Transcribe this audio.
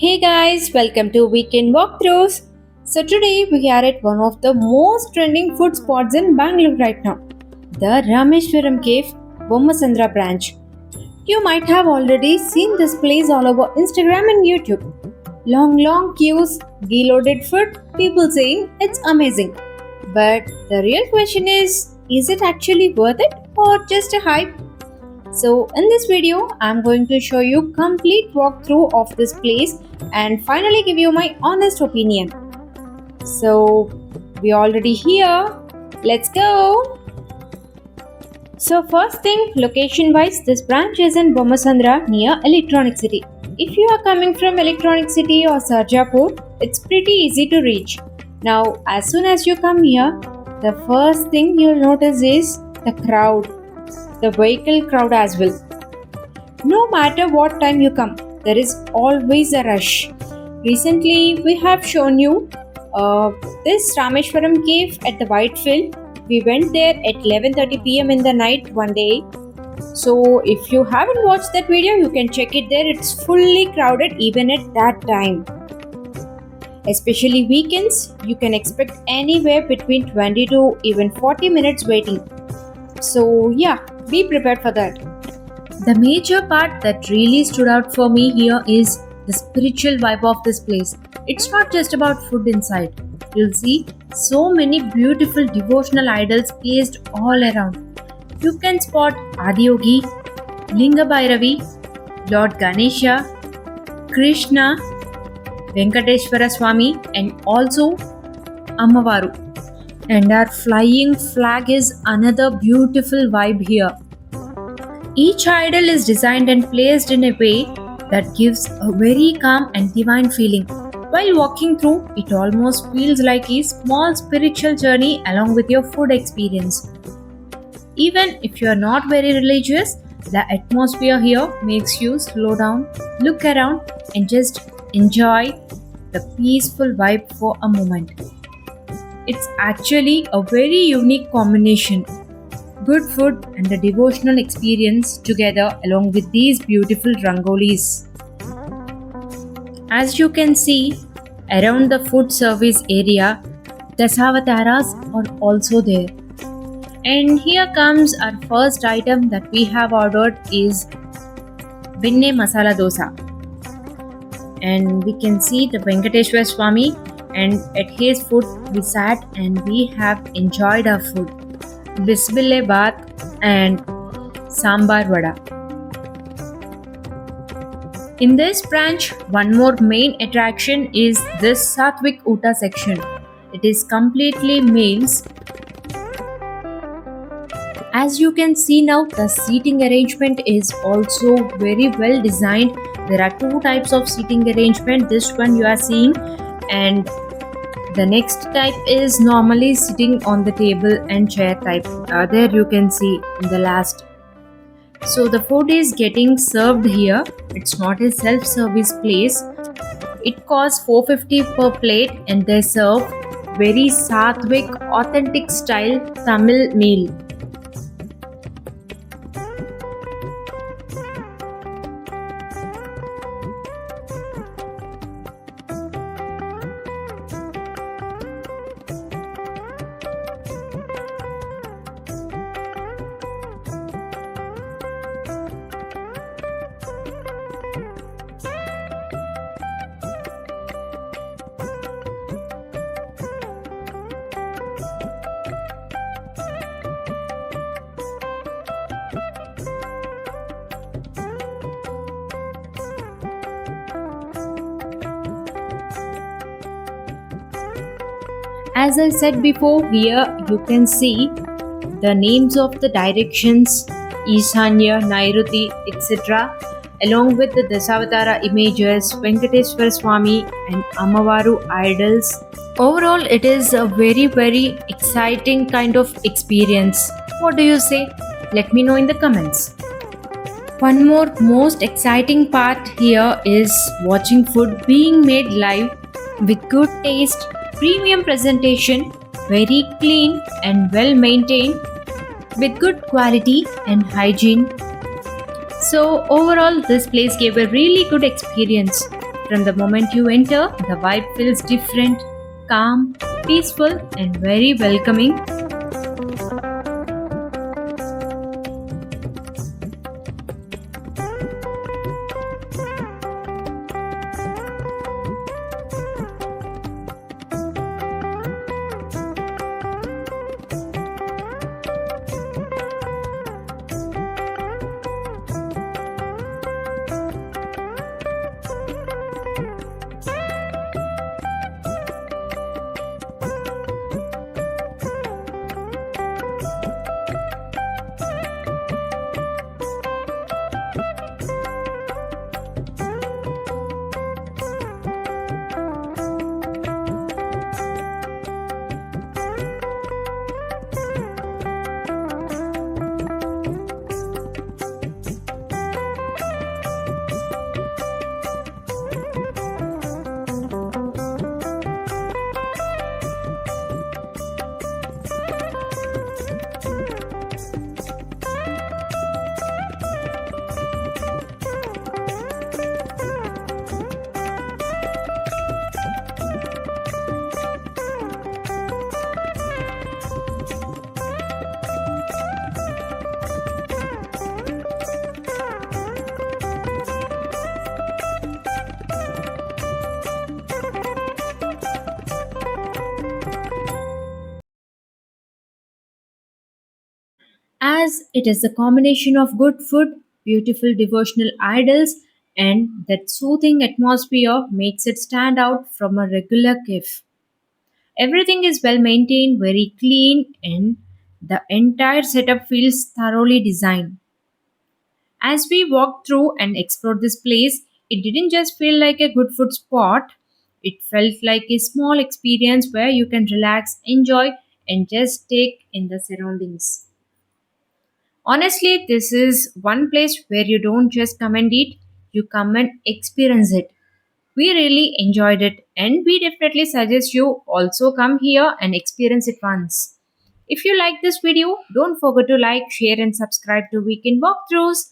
Hey guys, welcome to Weekend Walkthroughs. So today we are at one of the most trending food spots in Bangalore right now, the Rameshwaram Cave, Bommasandra branch. You might have already seen this place all over Instagram and YouTube. Long queues, ghee-loaded food, people saying it's amazing. But the real question is it actually worth it or just a hype? So in this video, I'm going to show you complete walkthrough of this place and finally give you my honest opinion. So we already here. Let's go. So first thing, location wise, this branch is in Bommasandra near Electronic City. If you are coming from Electronic City or Sarjapur, it's pretty easy to reach. Now as soon as you come here, the first thing you'll notice is the crowd, the vehicle crowd as well. No matter what time you come, there is always a rush. Recently, we have shown you this Rameshwaram cave at the Whitefield. We went there at 11:30 p.m. in the night one day. So, if you haven't watched that video, you can check it there. It's fully crowded even at that time. Especially weekends, you can expect anywhere between 20 to even 40 minutes waiting. So, yeah, be prepared for that. The major part that really stood out for me here is the spiritual vibe of this place. It's not just about food inside. You'll see so many beautiful devotional idols placed all around. You can spot Adiyogi, Linga Bhairavi, Lord Ganesha, Krishna, Venkateshwara Swami, and also Ammavaru. And our flying flag is another beautiful vibe here. Each idol is designed and placed in a way that gives a very calm and divine feeling. While walking through, it almost feels like a small spiritual journey along with your food experience. Even if you are not very religious, the atmosphere here makes you slow down, look around, and just enjoy the peaceful vibe for a moment. It's actually a very unique combination. Good food and a devotional experience together along with these beautiful rangolis. As you can see, around the food service area, Dasavataras are also there. And here comes our first item that we have ordered is Binne Masala Dosa. And we can see the Venkateshwar Swami, and at his foot we sat and we have enjoyed our food. Bismillah Baat and Sambar Vada. In this branch, one more main attraction is this Satvik Uta section. It is completely males. As you can see now, the seating arrangement is also very well designed. There are two types of seating arrangement. This one you are seeing, and the next type is normally sitting on the table and chair type. There you can see in the last. So the food is getting served here. It's not a self-service place. It costs 450 per plate and they serve very Satvik, authentic style Tamil meal. As I said before, here you can see the names of the directions Ishanya, Nairuti, etc. along with the Dasavatara images, Venkateshwara Swami and Ammavaru idols. Overall, it is a very exciting kind of experience. What do you say? Let me know in the comments. One more most exciting part here is watching food being made live with good taste, premium presentation, very clean and well maintained with good quality and hygiene. So overall, this place gave a really good experience. From the moment you enter, the vibe feels different, calm, peaceful, and very welcoming. As it is a combination of good food, beautiful devotional idols, and that soothing atmosphere makes it stand out from a regular cave. Everything is well maintained, very clean, and the entire setup feels thoroughly designed. As we walked through and explored this place, it didn't just feel like a good food spot, it felt like a small experience where you can relax, enjoy, and just take in the surroundings. Honestly, this is one place where you don't just come and eat, you come and experience it. We really enjoyed it, and we definitely suggest you also come here and experience it once. If you like this video, don't forget to like, share, and subscribe to Weekend Walkthroughs.